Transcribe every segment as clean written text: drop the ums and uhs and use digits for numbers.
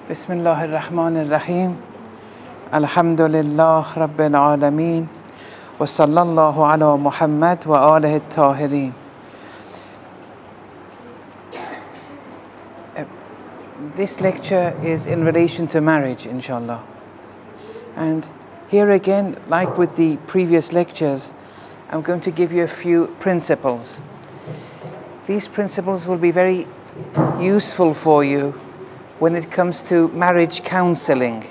Bismillah ar-Rahman ar-Rahim. Alhamdulillah Rabbil Alameen. Wa sallallahu ala Muhammad wa alihi at-tahirin. This lecture is in relation to marriage, inshallah. And here again, like with the previous lectures, I'm going to give you a few principles. These principles will be very useful for you when it comes to marriage counseling.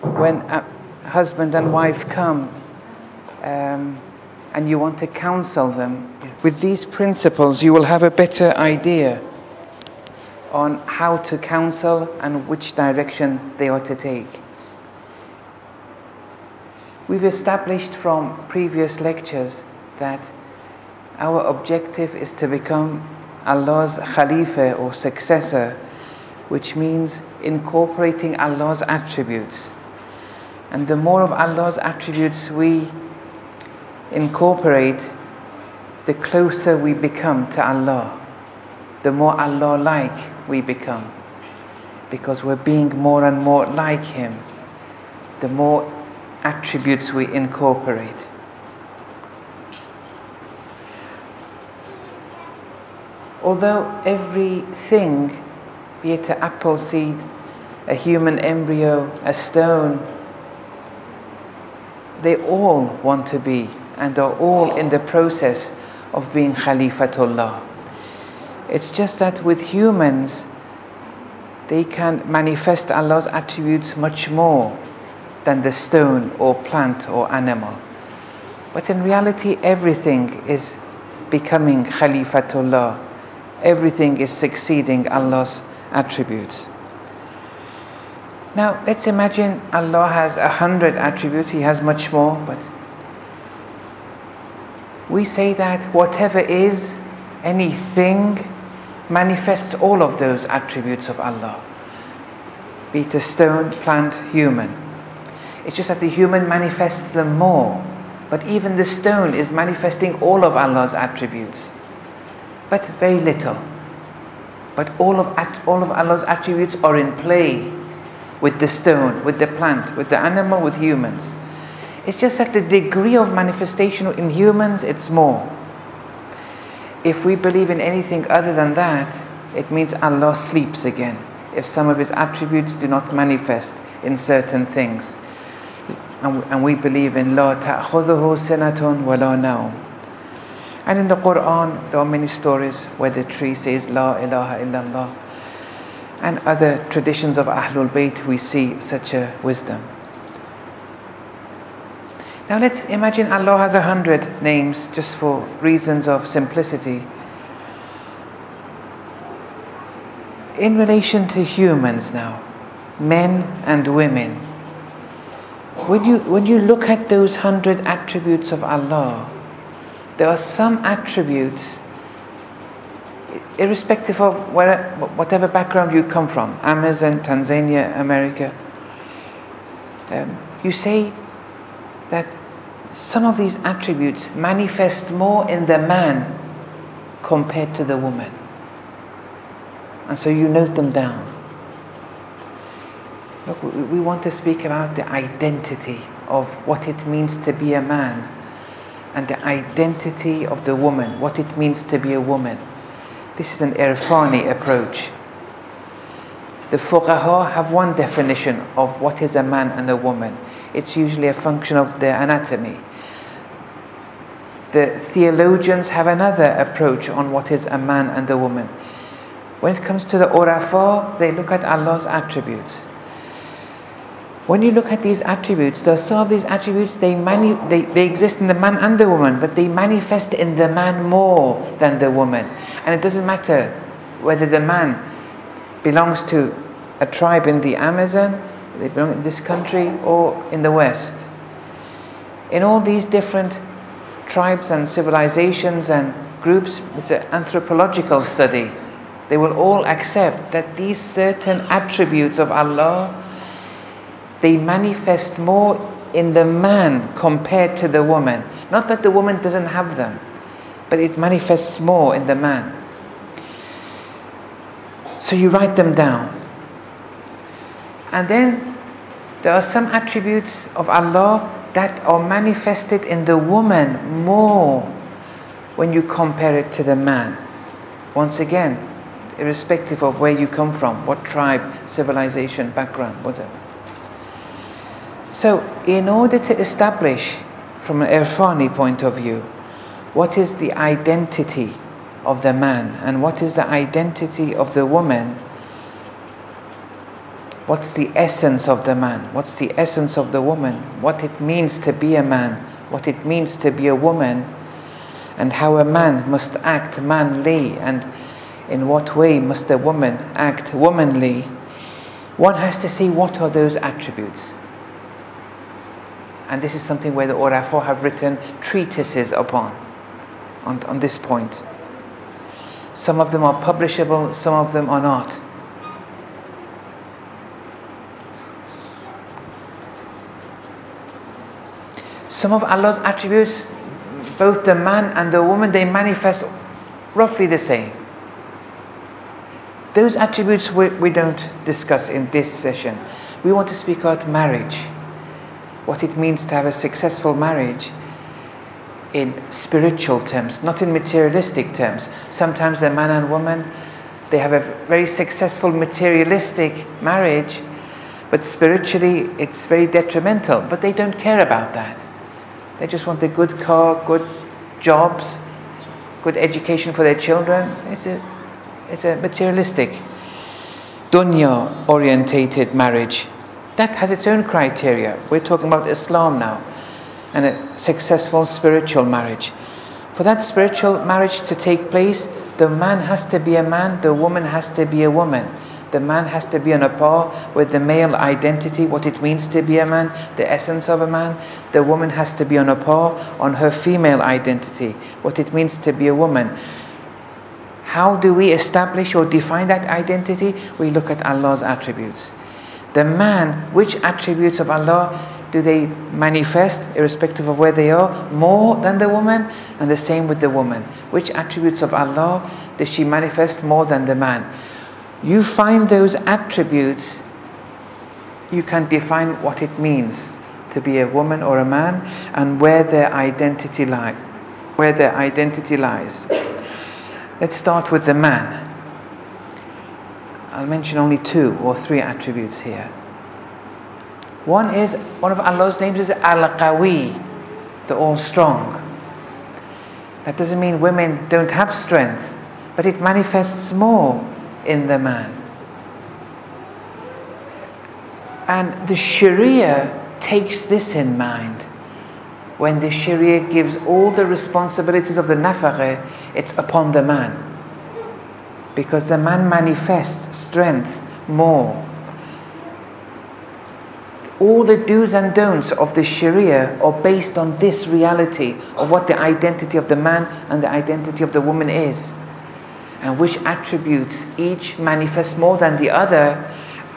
When a husband and wife come and you want to counsel them, with these principles you will have a better idea on how to counsel and which direction they are to take. We've established from previous lectures that our objective is to become Allah's Khalifa or successor, which means incorporating Allah's attributes. And the more of Allah's attributes we incorporate, the closer we become to Allah, the more Allah-like we become, because we're being more and more like Him, the more attributes we incorporate. Although everything, be it an apple seed, a human embryo, a stone, they all want to be and are all in the process of being Khalifatullah. It's just that with humans, they can manifest Allah's attributes much more than the stone or plant or animal. But in reality, everything is becoming Khalifatullah. Everything is succeeding Allah's attributes. Now, let's imagine Allah has 100 attributes. He has much more, but we say that whatever is, anything, manifests all of those attributes of Allah. Be it a stone, plant, human. It's just that the human manifests them more. But even the stone is manifesting all of Allah's attributes, but very little. But all of Allah's attributes are in play with the stone, with the plant, with the animal, with humans. It's just that the degree of manifestation in humans, it's more. If we believe in anything other than that, it means Allah sleeps again, if some of His attributes do not manifest in certain things. And we believe in La ta'khudhuhu sinatun wa la nawm. And in the Quran, there are many stories where the tree says La ilaha illallah. And other traditions of Ahlul Bayt, we see such a wisdom. Now let's imagine Allah has 100 names, just for reasons of simplicity. In relation to humans now, men and women, when you look at those 100 attributes of Allah, there are some attributes, irrespective of whatever background you come from, Amazon, Tanzania, America, you say that some of these attributes manifest more in the man compared to the woman. And so you note them down. Look, we want to speak about the identity of what it means to be a man, and the identity of the woman, what it means to be a woman. This is an irfani approach. The fuqaha have one definition of what is a man and a woman. It's usually a function of their anatomy. The theologians have another approach on what is a man and a woman. When it comes to the urafa, they look at Allah's attributes. When you look at these attributes, there are some of these attributes, they exist in the man and the woman, but they manifest in the man more than the woman. And it doesn't matter whether the man belongs to a tribe in the Amazon, they belong in this country, or in the West. In all these different tribes and civilizations and groups, it's an anthropological study. They will all accept that these certain attributes of Allah, they manifest more in the man compared to the woman. Not that the woman doesn't have them, but it manifests more in the man. So you write them down. And then there are some attributes of Allah that are manifested in the woman more when you compare it to the man. Once again, irrespective of where you come from, what tribe, civilization, background, whatever. So, in order to establish, from an Irfani point of view, what is the identity of the man and what is the identity of the woman, what's the essence of the man, what's the essence of the woman, what it means to be a man, what it means to be a woman, and how a man must act manly and in what way must a woman act womanly, one has to see what are those attributes. And this is something where the Urafa have written treatises upon, on this point. Some of them are publishable, some of them are not. Some of Allah's attributes, both the man and the woman, they manifest roughly the same. Those attributes we don't discuss in this session. We want to speak about marriage, what it means to have a successful marriage in spiritual terms, not in materialistic terms. Sometimes a man and woman, they have a very successful materialistic marriage, but spiritually it's very detrimental, but they don't care about that. They just want a good car, good jobs, good education for their children. It's a materialistic, dunya-orientated marriage. That has its own criteria. We're talking about Islam now, and a successful spiritual marriage. For that spiritual marriage to take place, the man has to be a man, the woman has to be a woman. The man has to be on a par with the male identity, what it means to be a man, the essence of a man. The woman has to be on a par on her female identity, what it means to be a woman. How do we establish or define that identity? We look at Allah's attributes. The man, which attributes of Allah do they manifest, irrespective of where they are, more than the woman? And the same with the woman. Which attributes of Allah does she manifest more than the man? You find those attributes, you can define what it means to be a woman or a man and where their identity lies. Let's start with the man. I'll mention only 2 or 3 attributes here. One of Allah's names is Al-Qawi, the all-strong. That doesn't mean women don't have strength, but it manifests more in the man. And the Sharia takes this in mind. When the Sharia gives all the responsibilities of the nafaqah, it's upon the man. Because the man manifests strength more. All the do's and don'ts of the Sharia are based on this reality of what the identity of the man and the identity of the woman is. And which attributes each manifest more than the other.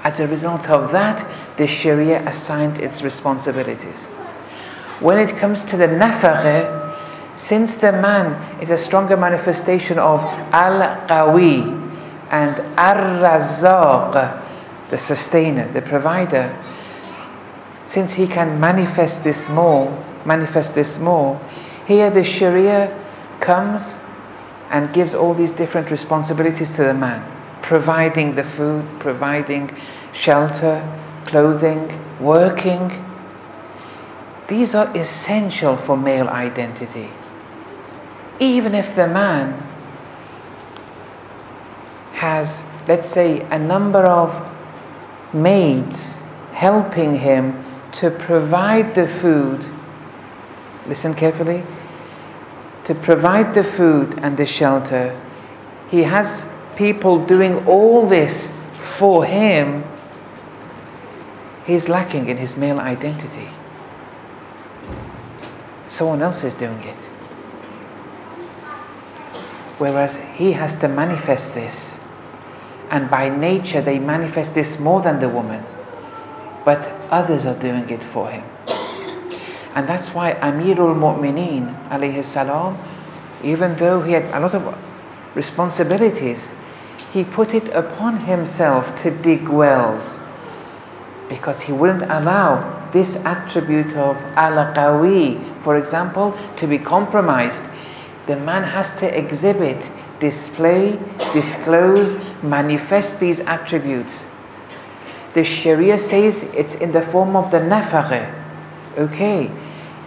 As a result of that, the Sharia assigns its responsibilities. When it comes to the nafaqah, since the man is a stronger manifestation of Al-Qawi and Ar-Razzaq, the sustainer, the provider, since he can manifest this more, here the Sharia comes and gives all these different responsibilities to the man, providing the food, providing shelter, clothing, working. These are essential for male identity. Even if the man has, let's say, a number of maids helping him to provide the food, listen carefully, to provide the food and the shelter, he has people doing all this for him, he's lacking in his male identity. Someone else is doing it. Whereas he has to manifest this. And by nature they manifest this more than the woman. But others are doing it for him. And that's why Amirul Mu'mineen alayhi salam, even though he had a lot of responsibilities, he put it upon himself to dig wells, because he wouldn't allow this attribute of al-qawi, for example, to be compromised. The man has to exhibit, display, disclose, manifest these attributes. The Sharia says it's in the form of the nafaqah. Okay,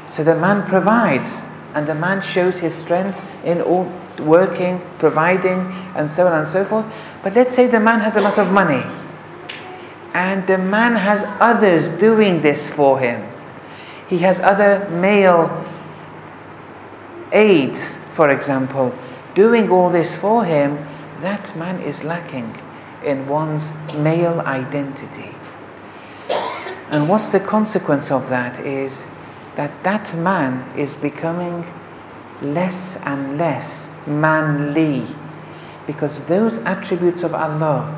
so the man provides, and the man shows his strength in all working, providing, and so on and so forth. But let's say the man has a lot of money, and the man has others doing this for him. He has other male aides, for example, doing all this for him. That man is lacking in one's male identity. And what's the consequence of that is that that man is becoming less and less manly, because those attributes of Allah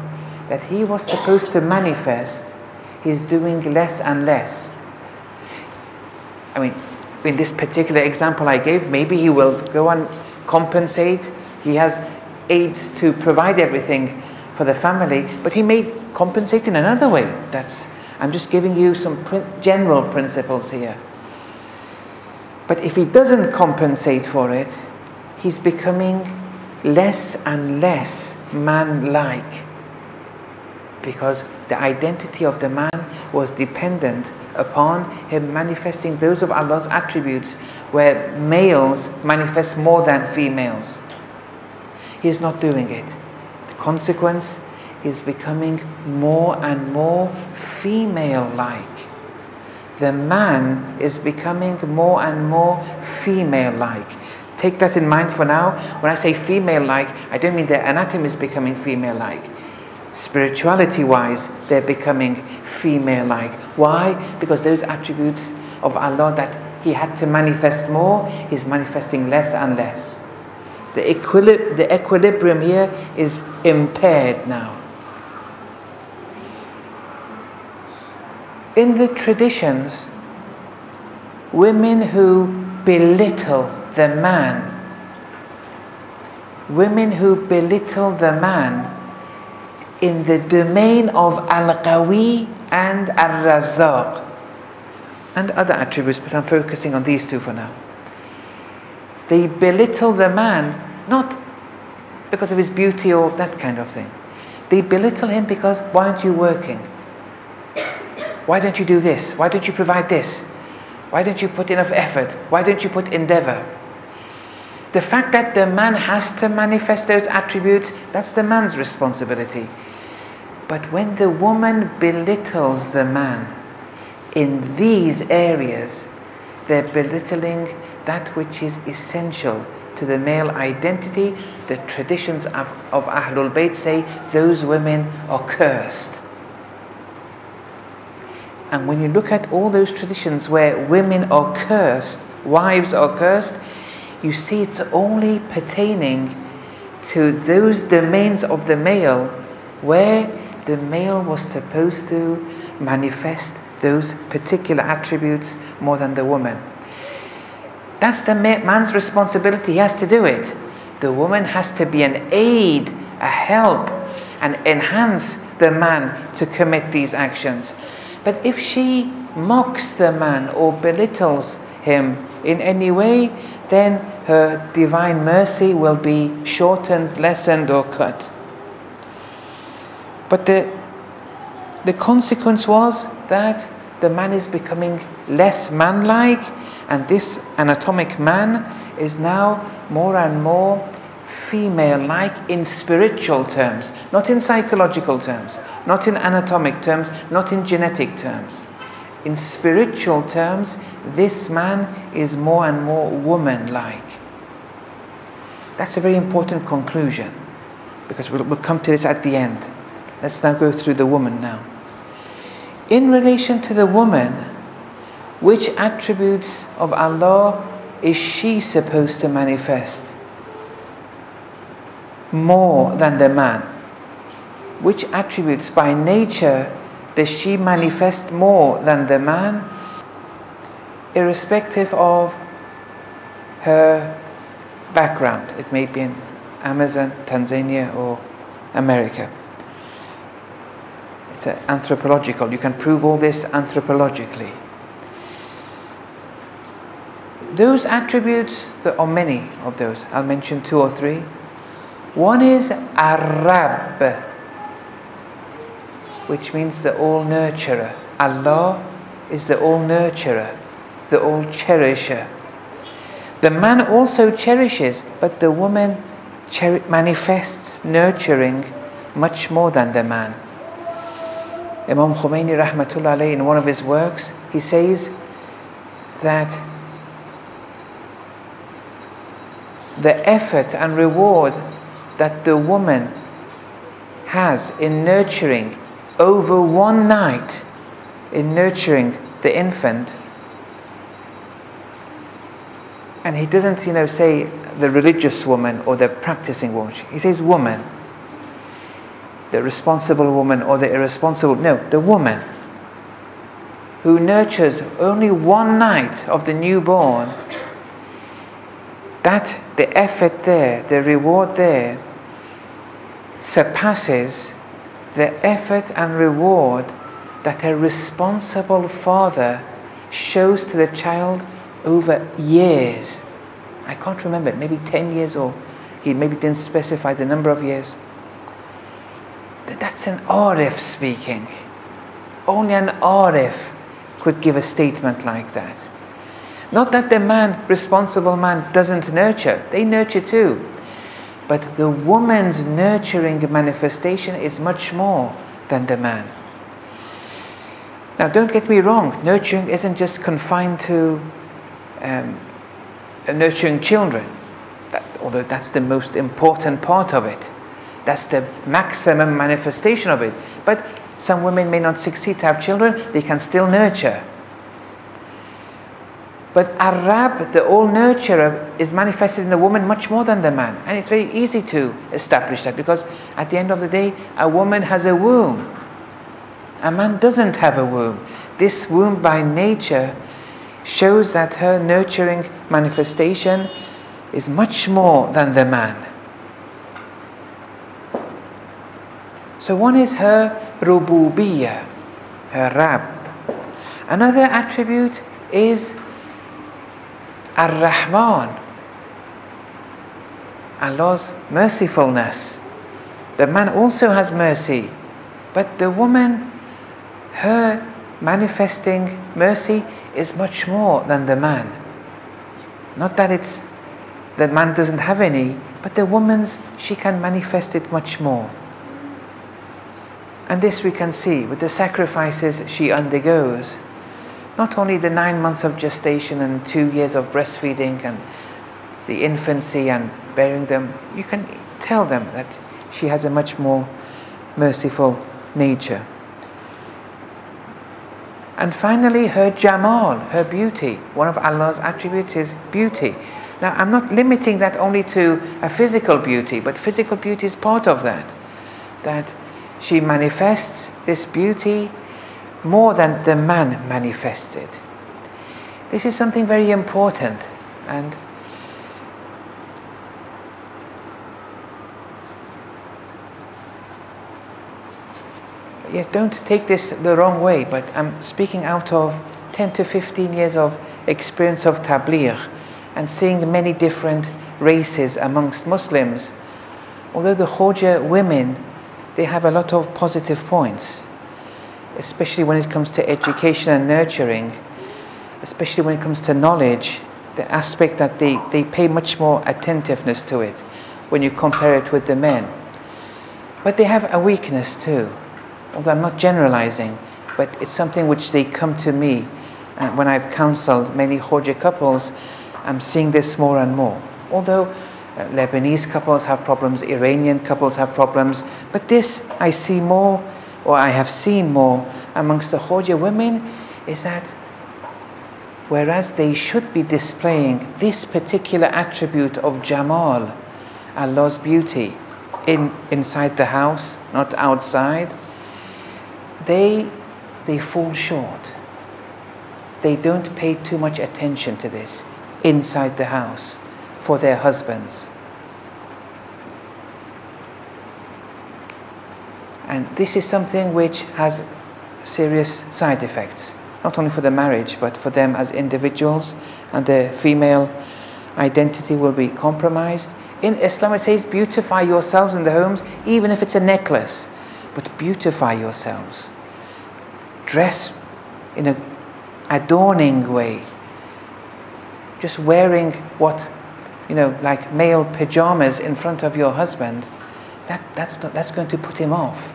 that he was supposed to manifest, he's doing less and less. I mean, in this particular example I gave, maybe he will go and compensate. He has aides to provide everything for the family, but he may compensate in another way. I'm just giving you some general principles here. But if he doesn't compensate for it, he's becoming less and less man-like, because the identity of the man was dependent upon him manifesting those of Allah's attributes, where males manifest more than females. He's not doing it. The consequence is becoming more and more female-like. The man is becoming more and more female-like. Take that in mind for now. When I say female-like, I don't mean their anatomy is becoming female-like. Spirituality-wise, they're becoming female-like. Why? Because those attributes of Allah that he had to manifest more, he's manifesting less and less. The equilibrium here is impaired now. In the traditions, women who belittle the man, in the domain of al-qawi and al-razzaq, and other attributes, but I'm focusing on these two for now. They belittle the man, not because of his beauty or that kind of thing. They belittle him because, why aren't you working? Why don't you do this? Why don't you provide this? Why don't you put enough effort? Why don't you put endeavor? The fact that the man has to manifest those attributes, that's the man's responsibility. But when the woman belittles the man in these areas, they're belittling that which is essential to the male identity. The traditions of Ahlul Bayt say those women are cursed. And when you look at all those traditions where women are cursed, wives are cursed, you see it's only pertaining to those domains of the male where the male was supposed to manifest those particular attributes more than the woman. That's the man's responsibility. He has to do it. The woman has to be an aid, a help, and enhance the man to commit these actions. But if she mocks the man or belittles him in any way, then her divine mercy will be shortened, lessened, or cut. But the consequence was that the man is becoming less man-like, and this anatomic man is now more and more female-like in spiritual terms, not in psychological terms, not in anatomic terms, not in genetic terms. In spiritual terms, this man is more and more woman-like. That's a very important conclusion, because we'll come to this at the end. Let's now go through the woman now. In relation to the woman, which attributes of Allah is she supposed to manifest more than the man? Which attributes by nature does she manifest more than the man, irrespective of her background? It may be in Amazon, Tanzania, or America. It's anthropological. You can prove all this anthropologically. Those attributes, there are many of those. I'll mention 2 or 3. One is Ar-Rabb, which means the all-nurturer. Allah is the all-nurturer, the all-cherisher. The man also cherishes, but the woman manifests nurturing much more than the man. Imam Khomeini rahmatullah alayhi, in one of his works, he says that the effort and reward that the woman has in nurturing over one night, in nurturing the infant, and he doesn't, say the religious woman or the practicing woman. He says woman, the responsible woman or the irresponsible. No, the woman who nurtures only one night of the newborn. That the effort there, the reward there, surpasses the effort and reward that a responsible father shows to the child over years. I can't remember, maybe 10 years, or he maybe didn't specify the number of years. That's an Arif speaking. Only an Arif could give a statement like that. Not that the man, responsible man, doesn't nurture. They nurture too. But the woman's nurturing manifestation is much more than the man. Now, don't get me wrong. Nurturing isn't just confined to nurturing children. Although that's the most important part of it. That's the maximum manifestation of it. But some women may not succeed to have children. They can still nurture. But Ar-Rabb, the all-nurturer, is manifested in the woman much more than the man. And it's very easy to establish that, because at the end of the day, a woman has a womb. A man doesn't have a womb. This womb by nature shows that her nurturing manifestation is much more than the man. So one is her rububiyyah, her Rabb. Another attribute is Ar-Rahman, Allah's mercifulness. The man also has mercy, but the woman, her manifesting mercy is much more than the man. Not that the man doesn't have any, but the woman's, she can manifest it much more. And this we can see with the sacrifices she undergoes. Not only the 9 months of gestation and 2 years of breastfeeding and the infancy and bearing them, you can tell them that she has a much more merciful nature. And finally, her Jamal, her beauty. One of Allah's attributes is beauty. Now, I'm not limiting that only to a physical beauty, but physical beauty is part of that. That she manifests this beauty more than the man manifested. This is something very important, and yes, don't take this the wrong way, but I'm speaking out of 10 to 15 years of experience of tabligh and seeing many different races amongst Muslims. Although the Khoja women, they have a lot of positive points, especially when it comes to education and nurturing, especially when it comes to knowledge, the aspect that they pay much more attentiveness to it when you compare it with the men. But they have a weakness too, although I'm not generalizing, but it's something which they come to me, and when I've counseled many Khoja couples, I'm seeing this more and more. Although Lebanese couples have problems, Iranian couples have problems, but this I see more, or I have seen more amongst the Khoja women, is that whereas they should be displaying this particular attribute of Jamal, Allah's beauty, inside the house, not outside, they fall short. They don't pay too much attention to this inside the house for their husbands. And this is something which has serious side effects, not only for the marriage, but for them as individuals, and their female identity will be compromised. In Islam it says beautify yourselves in the homes, even if it's a necklace, but beautify yourselves. Dress in an adorning way. Just wearing what, like male pajamas in front of your husband, that's going to put him off.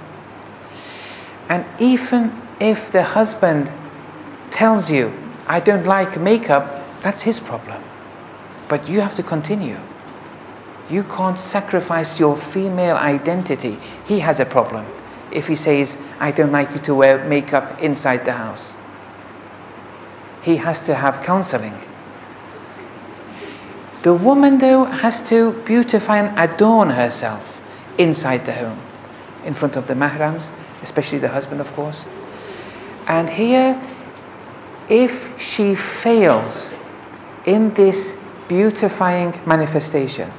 And even if the husband tells you, I don't like makeup, that's his problem. But you have to continue. You can't sacrifice your female identity. He has a problem if he says, I don't like you to wear makeup inside the house. He has to have counseling. The woman, though, has to beautify and adorn herself inside the home, in front of the mahrams, especially the husband, of course. And here, if she fails in this beautifying manifestation,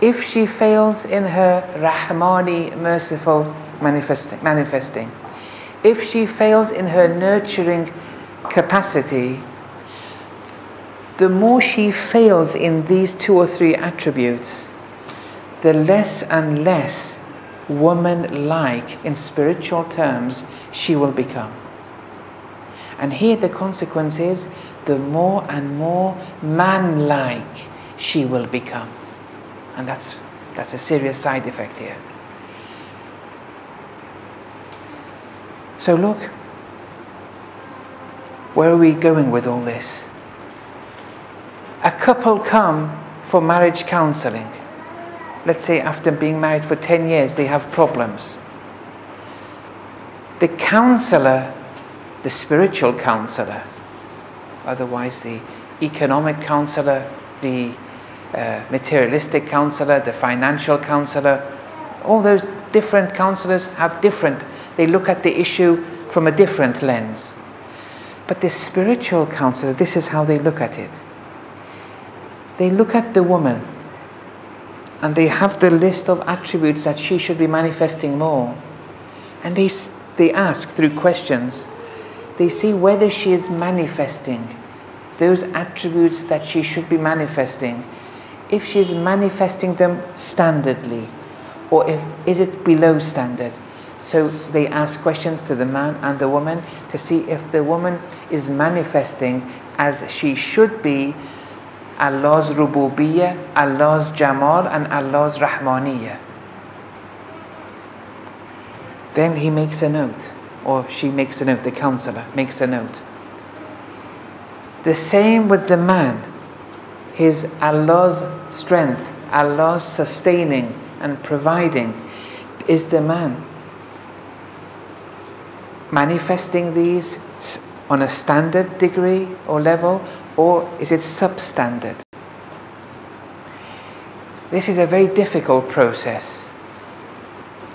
if she fails in her Rahmani, merciful manifesting, if she fails in her nurturing capacity, the more she fails in these 2 or 3 attributes, the less and less woman-like, in spiritual terms, she will become. And here the consequence is, the more and more man-like she will become. And that's a serious side effect here. So look, where are we going with all this? A couple come for marriage counseling. Let's say after being married for 10 years, they have problems. The counselor, the spiritual counselor, otherwise the economic counselor, the materialistic counselor, the financial counselor, all those different counselors have different, they look at the issue from a different lens. But the spiritual counselor, this is how they look at it. They look at the woman and they have the list of attributes that she should be manifesting more. And they ask through questions, they see whether she is manifesting those attributes that she should be manifesting, if she is manifesting them standardly, or is it below standard. So they ask questions to the man and the woman to see if the woman is manifesting as she should be Allah's Rububiyyah, Allah's Jamal, and Allah's Rahmaniyah. Then he makes a note, or she makes a note, the counselor makes a note. The same with the man. His Allah's strength, Allah's sustaining and providing. Is the man manifesting these on a standard degree or level, or is it substandard? This is a very difficult process.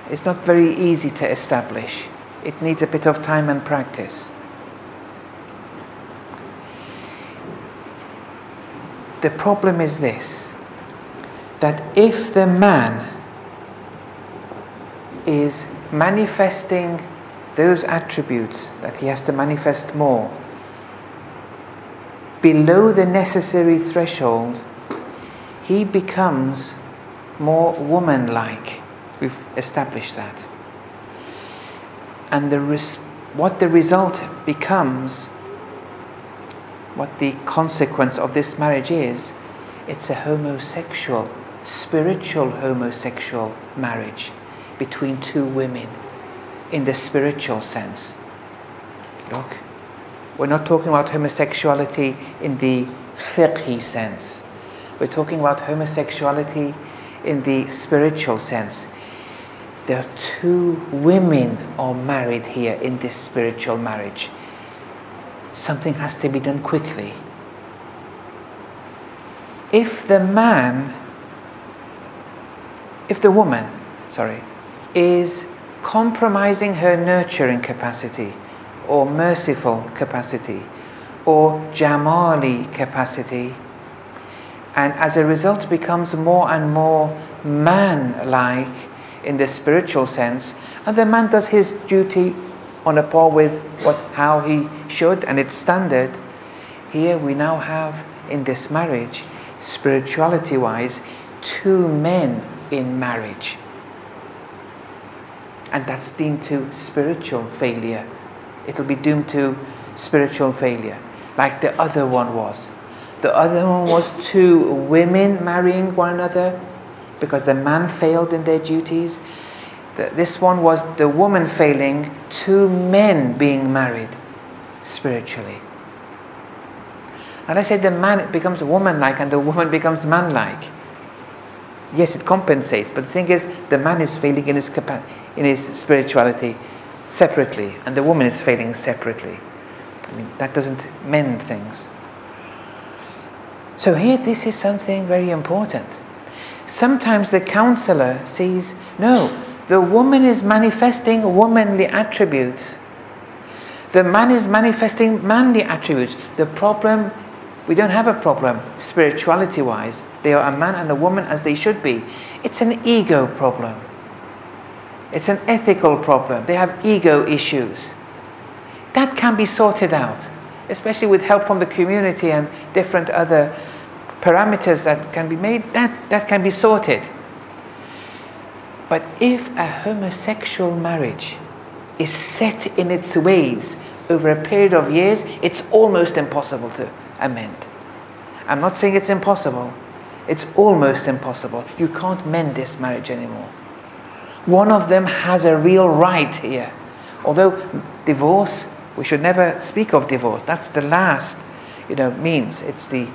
It's not very easy to establish. It needs a bit of time and practice. The problem is this, that if the man is manifesting those attributes that he has to manifest more below the necessary threshold, he becomes more woman-like. We've established that. And what the result becomes, what the consequence of this marriage is, it's a homosexual, spiritual homosexual marriage between 2 women in the spiritual sense. Look, we're not talking about homosexuality in the fiqhi sense. We're talking about homosexuality in the spiritual sense. There are 2 women are married here in this spiritual marriage. Something has to be done quickly. If the woman is compromising her nurturing capacity, or merciful capacity, or jamali capacity, and as a result becomes more and more man-like in the spiritual sense, and the man does his duty on a par with how he should, and it's standard. Here we now have, in this marriage, spirituality-wise, 2 men in marriage. And that's deemed to spiritual failure. It'll be doomed to spiritual failure, like the other one was. The other one was 2 women marrying one another because the man failed in their duties. This one was the woman failing, 2 men being married spiritually. And I said the man becomes woman-like and the woman becomes man-like. Yes, it compensates, but the thing is, the man is failing in his spirituality separately, and the woman is failing separately. I mean, that doesn't mend things. So here, this is something very important. Sometimes the counselor sees, no, the woman is manifesting womanly attributes. The man is manifesting manly attributes. The problem, we don't have a problem spirituality-wise. They are a man and a woman as they should be. It's an ego problem. It's an ethical problem. They have ego issues. That can be sorted out, especially with help from the community and different other parameters that can be made. That can be sorted. But if a homosexual marriage is set in its ways over a period of years, it's almost impossible to amend. I'm not saying it's impossible. It's almost impossible. You can't mend this marriage anymore. One of them has a real right here. Although divorce, we should never speak of divorce. That's the last, means. It's the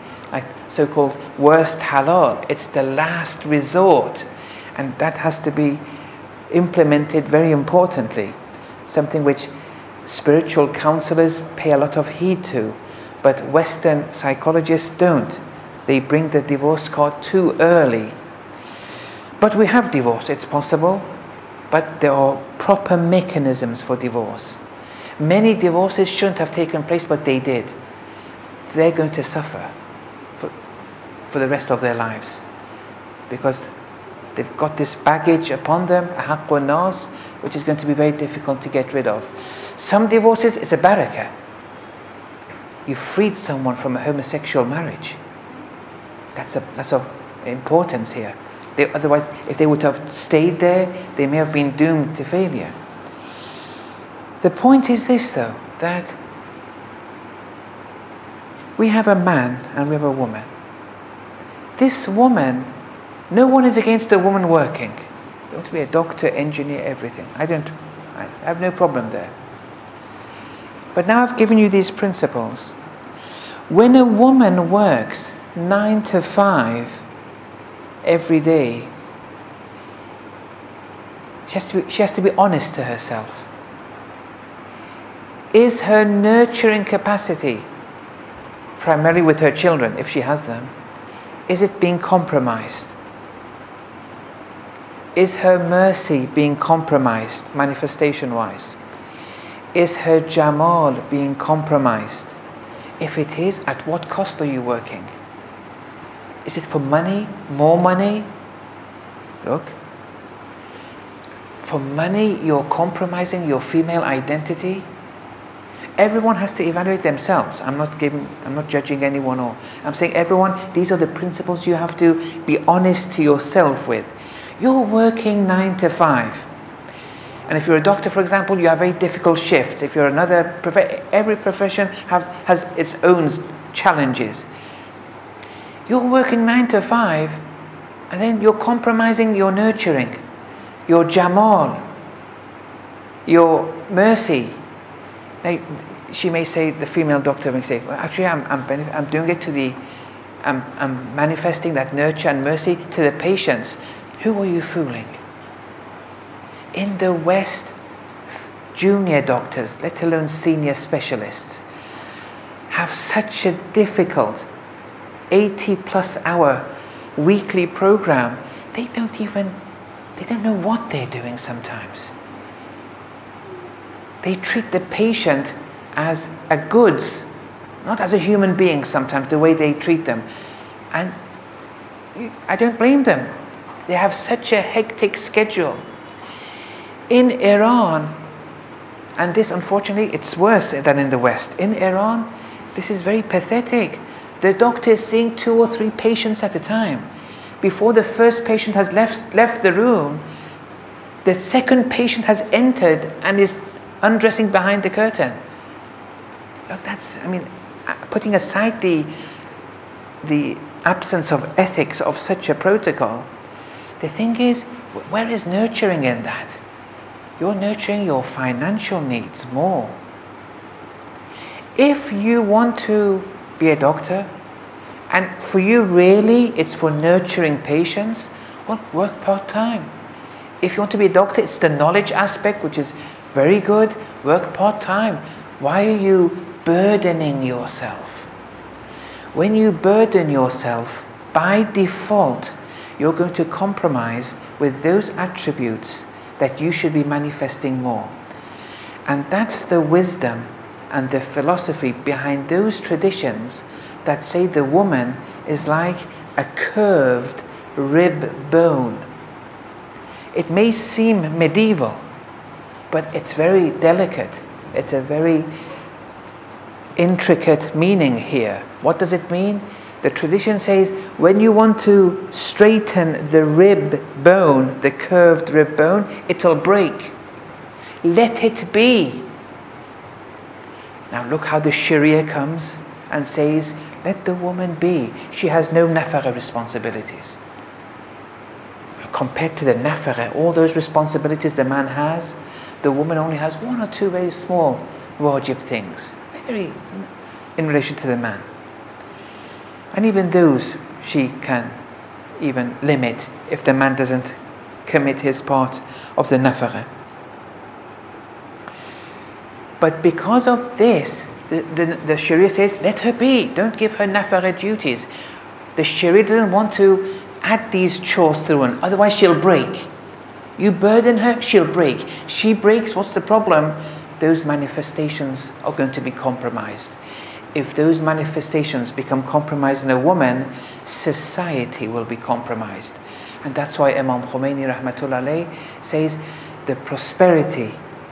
so-called worst halal. It's the last resort. And that has to be implemented very importantly. Something which spiritual counselors pay a lot of heed to, but Western psychologists don't. They bring the divorce card too early. But we have divorce, it's possible, but there are proper mechanisms for divorce. Many divorces shouldn't have taken place, but they did. They're going to suffer for the rest of their lives because they've got this baggage upon them, a haqqun nas, which is going to be very difficult to get rid of. Some divorces, it's a barakah. You freed someone from a homosexual marriage. That's of importance here. Otherwise, if they would have stayed there, they may have been doomed to failure. The point is this, though, that we have a man and we have a woman. This woman, no one is against a woman working. They want to be a doctor, engineer, everything. I have no problem there. But now I've given you these principles. When a woman works 9 to 5 every day, she has to be honest to herself. Is her nurturing capacity, primarily with her children, if she has them, is it being compromised? Is her mercy being compromised, manifestation-wise? Is her jamal being compromised? If it is, at what cost are you working? Is it for money? More money? Look. For money, you're compromising your female identity. Everyone has to evaluate themselves. I'm not judging anyone, or I'm saying everyone, these are the principles you have to be honest to yourself with. You're working 9 to 5. And if you're a doctor, for example, you have very difficult shifts. If you're another profession, every profession has its own challenges. You're working 9 to 5, and then you're compromising your nurturing, your jamal, your mercy. Now, she may say, the female doctor may say, well, actually, I'm doing it to I'm manifesting that nurture and mercy to the patients. Who are you fooling? In the West, junior doctors, let alone senior specialists, have such a difficult 80+ hour weekly program. They don't know what they're doing sometimes. They treat the patient as a goods, not as a human being sometimes, the way they treat them. And I don't blame them. They have such a hectic schedule. In Iran, and this unfortunately, it's worse than in the West. In Iran, this is very pathetic. The doctor is seeing 2 or 3 patients at a time. Before the first patient has left the room, the second patient has entered and is undressing behind the curtain. Look, that's, I mean, putting aside the absence of ethics of such a protocol, the thing is, where is nurturing in that? You're nurturing your financial needs more. If you want to be a doctor, and for you really it's for nurturing patients, well, work part-time. If you want to be a doctor, it's the knowledge aspect, which is very good. Work part-time. Why are you burdening yourself? When you burden yourself, by default, you're going to compromise with those attributes that you should be manifesting more. And that's the wisdom and the philosophy behind those traditions that say the woman is like a curved rib bone. It may seem medieval, but it's very delicate. It's a very intricate meaning here. What does it mean? The tradition says when you want to straighten the rib bone, the curved rib bone, it'll break. Let it be. Now look how the Sharia comes and says, let the woman be. She has no nafaqa responsibilities. Compared to the nafaqa, all those responsibilities the man has, the woman only has 1 or 2 very small wajib things, very in relation to the man. And even those she can even limit if the man doesn't commit his part of the nafaqa. But because of this, the Sharia says, let her be. Don't give her nafaqa duties. The Sharia doesn't want to add these chores through her, otherwise she'll break. You burden her, she'll break. She breaks, what's the problem? Those manifestations are going to be compromised. If those manifestations become compromised in a woman, society will be compromised. And that's why Imam Khomeini rahmatullah alayh says the prosperity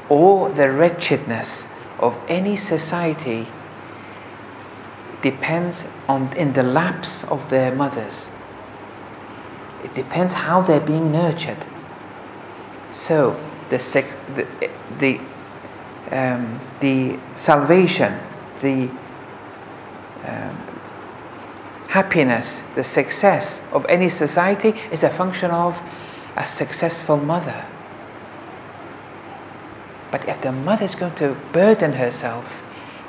or the wretchedness of any society depends in the laps of their mothers. It depends how they're being nurtured. So the salvation, the happiness, the success of any society is a function of a successful mother. But if the mother is going to burden herself,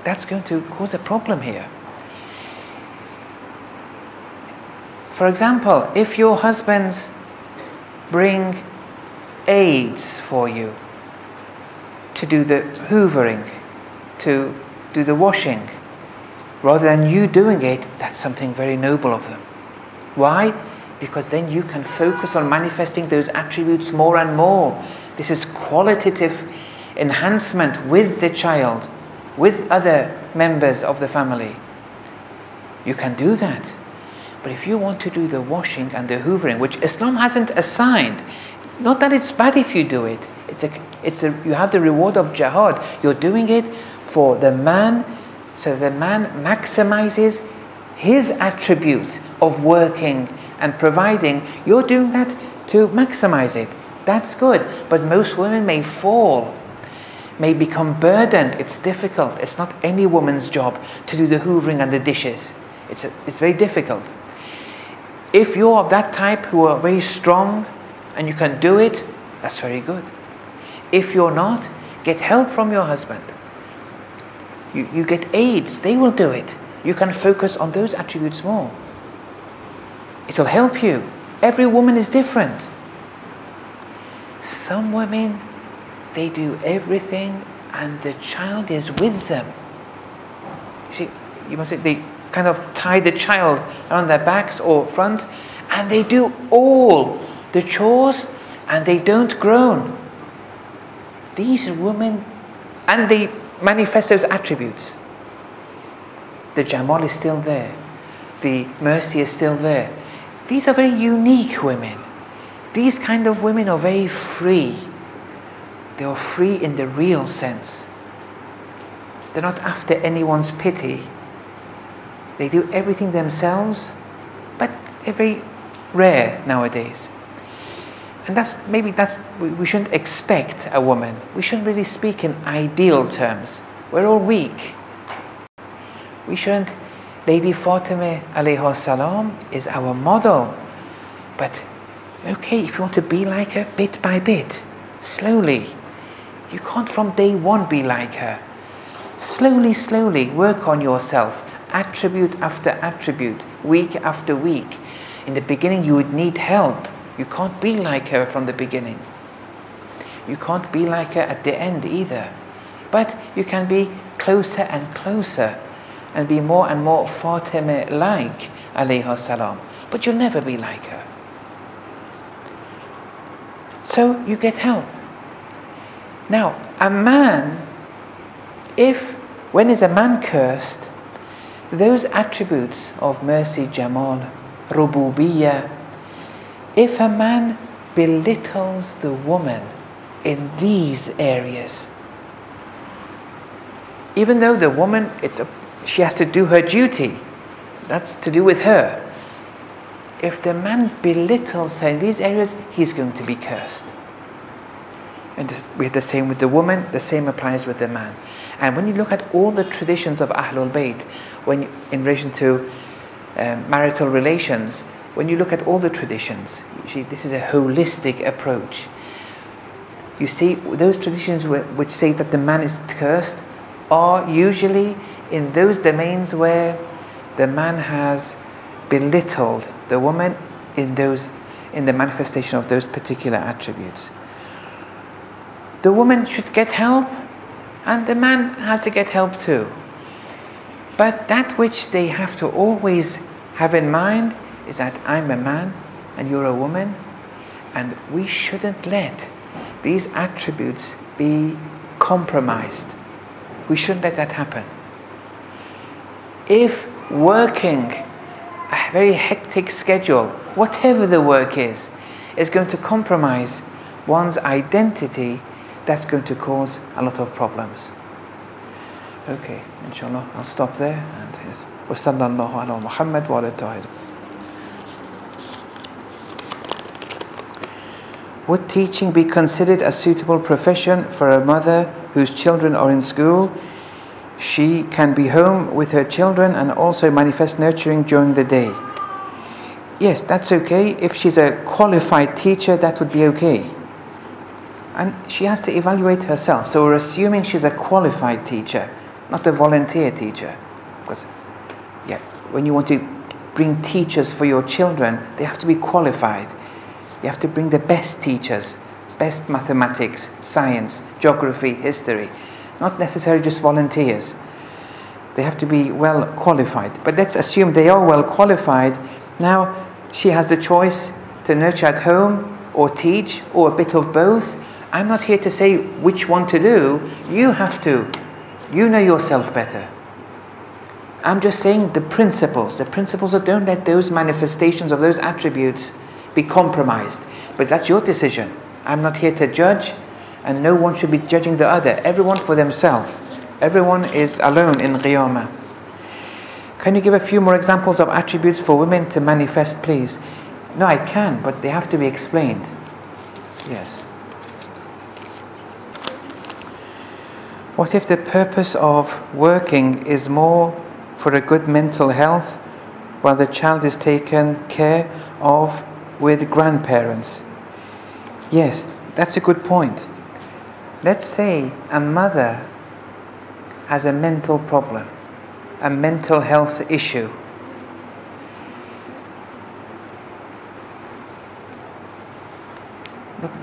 that's going to cause a problem here. For example, if your husbands bring aids for you to do the hoovering, to do the washing, rather than you doing it, that's something very noble of them. Why? Because then you can focus on manifesting those attributes more and more. This is qualitative enhancement with the child, with other members of the family. You can do that. But if you want to do the washing and the hoovering, which Islam hasn't assigned, not that it's bad if you do it. You have the reward of jihad. You're doing it for the man, so the man maximizes his attributes of working and providing. You're doing that to maximize it. That's good. But most women may fall, may become burdened. It's difficult. It's not any woman's job to do the hoovering and the dishes. It's very difficult. If you're of that type who are very strong and you can do it, that's very good. If you're not, get help from your husband. You get aids, they will do it. You can focus on those attributes more. It'll help you. Every woman is different. Some women, they do everything and the child is with them. You must say, they kind of tie the child around their backs or front, and they do all the chores and they don't groan. These women, and they manifest those attributes. The Jamal is still there. The mercy is still there. These are very unique women. These kind of women are very free. They are free in the real sense. They're not after anyone's pity. They do everything themselves, but they're very rare nowadays. And we shouldn't expect a woman. We shouldn't really speak in ideal terms. We're all weak. We shouldn't. Lady Fatima alayha salam is our model. But okay, if you want to be like her, bit by bit, slowly. You can't from day one be like her. Slowly, slowly work on yourself, attribute after attribute, week after week. In the beginning you would need help. You can't be like her from the beginning. You can't be like her at the end either. But you can be closer and closer and be more and more Fatima-like, alayha salam. But you'll never be like her. So you get help. Now, a man, when is a man cursed, those attributes of mercy, Jamal, Rububiyyah, if a man belittles the woman in these areas, even though the woman, she has to do her duty, that's to do with her. If the man belittles her in these areas, he's going to be cursed. And we have the same with the woman, the same applies with the man. And when you look at all the traditions of Ahlul Bayt, in relation to marital relations, when you look at all the traditions, this is a holistic approach. You see, those traditions which say that the man is cursed are usually in those domains where the man has belittled the woman in the manifestation of those particular attributes. The woman should get help, and the man has to get help too. But that which they have to always have in mind is that I'm a man and you're a woman, and we shouldn't let these attributes be compromised. We shouldn't let that happen. If working a very hectic schedule, whatever the work is going to compromise one's identity, that's going to cause a lot of problems. Okay, inshallah, I'll stop there. And yes. Wa sallallahu ala Muhammad wa ala tahir. Would teaching be considered a suitable profession for a mother whose children are in school? She can be home with her children and also manifest nurturing during the day. Yes, that's okay. If she's a qualified teacher, that would be okay. And she has to evaluate herself. So we're assuming she's a qualified teacher, not a volunteer teacher. Because, when you want to bring teachers for your children, they have to be qualified. You have to bring the best teachers, best mathematics, science, geography, history. Not necessarily just volunteers. They have to be well qualified. But let's assume they are well qualified. Now, she has the choice to nurture at home or teach or a bit of both. I'm not here to say which one to do. You have to. You know yourself better. I'm just saying the principles. The principles are don't let those manifestations of those attributes be compromised. But that's your decision. I'm not here to judge, and no one should be judging the other. Everyone for themselves. Everyone is alone in Qiyamah. Can you give a few more examples of attributes for women to manifest, please? No, I can, but they have to be explained. Yes. What if the purpose of working is more for a good mental health while the child is taken care of with grandparents? Yes, that's a good point. Let's say a mother has a mental problem, a mental health issue.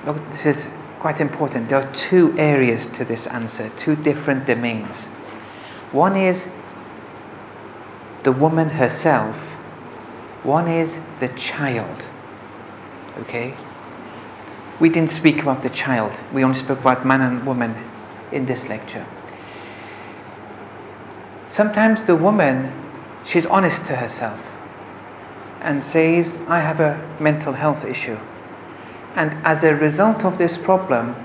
Look, this is quite important. There are two areas to this answer, two different domains. One is the woman herself. One is the child. Okay? We didn't speak about the child. We only spoke about man and woman in this lecture. Sometimes the woman, she's honest to herself and says, I have a mental health issue. And as a result of this problem,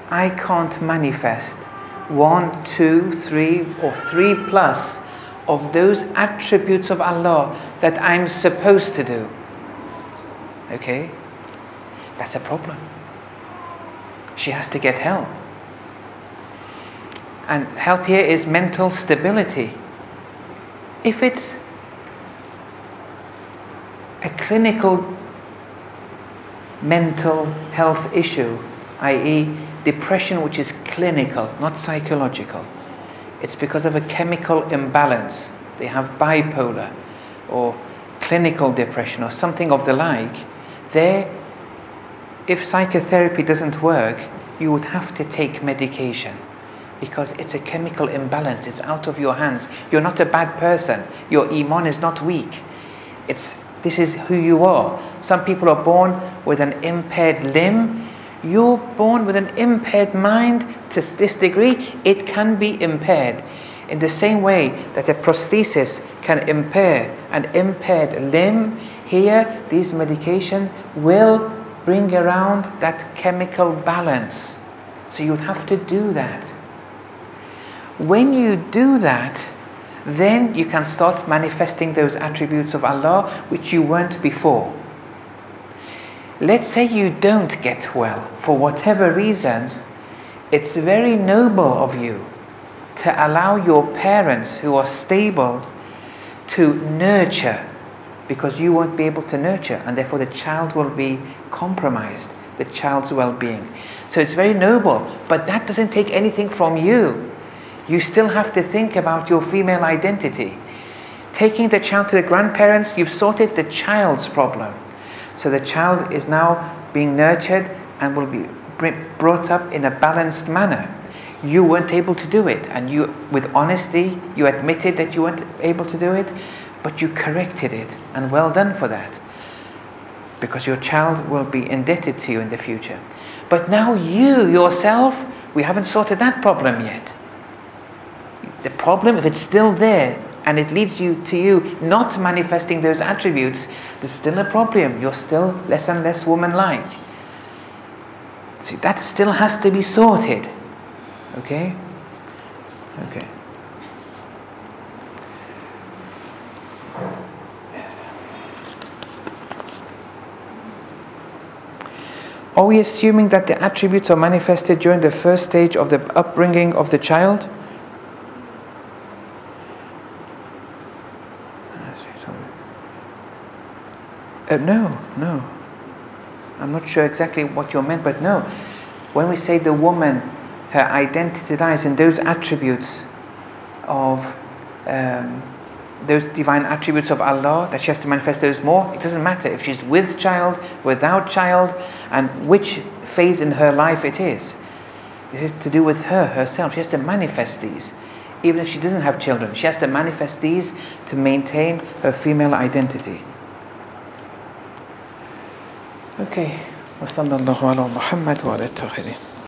I can't manifest 1, 2, 3 or 3 plus of those attributes of Allah that I'm supposed to do. Okay? That's a problem. She has to get help. And help here is mental stability. If it's a clinical mental health issue, i.e. depression which is clinical, not psychological, it's because of a chemical imbalance. They have bipolar or clinical depression or something of the like. There, if psychotherapy doesn't work, you would have to take medication because it's a chemical imbalance. It's out of your hands. You're not a bad person. Your iman is not weak. This is who you are. Some people are born with an impaired limb. You're born with an impaired mind to this degree. It can be impaired. In the same way that a prosthesis can impair an impaired limb, here these medications will bring around that chemical balance. So you'd have to do that. When you do that, then you can start manifesting those attributes of Allah which you weren't before. Let's say you don't get well for whatever reason. It's very noble of you to allow your parents who are stable to nurture, because you won't be able to nurture, and therefore the child will be compromised, the child's well-being. So it's very noble, but that doesn't take anything from you. You still have to think about your female identity. Taking the child to the grandparents, you've sorted the child's problem. So the child is now being nurtured and will be brought up in a balanced manner. You weren't able to do it, and you, with honesty, you admitted that you weren't able to do it, but you corrected it, and well done for that. Because your child will be indebted to you in the future. But now you, yourself, we haven't sorted that problem yet. The problem, if it's still there, and it leads you to you not manifesting those attributes, there's still a problem. You're still less and less woman-like. So that still has to be sorted. Okay? Okay. Are we assuming that the attributes are manifested during the first stage of the upbringing of the child? No. I'm not sure exactly what you meant, but no. When we say the woman, her identity lies in those attributes of those divine attributes of Allah, that she has to manifest those more. It doesn't matter if she's with child, without child, and which phase in her life it is. This is to do with her, herself. She has to manifest these. Even if she doesn't have children, she has to manifest these to maintain her female identity. Okay. وصلى الله على محمد وعلى الطاهرين.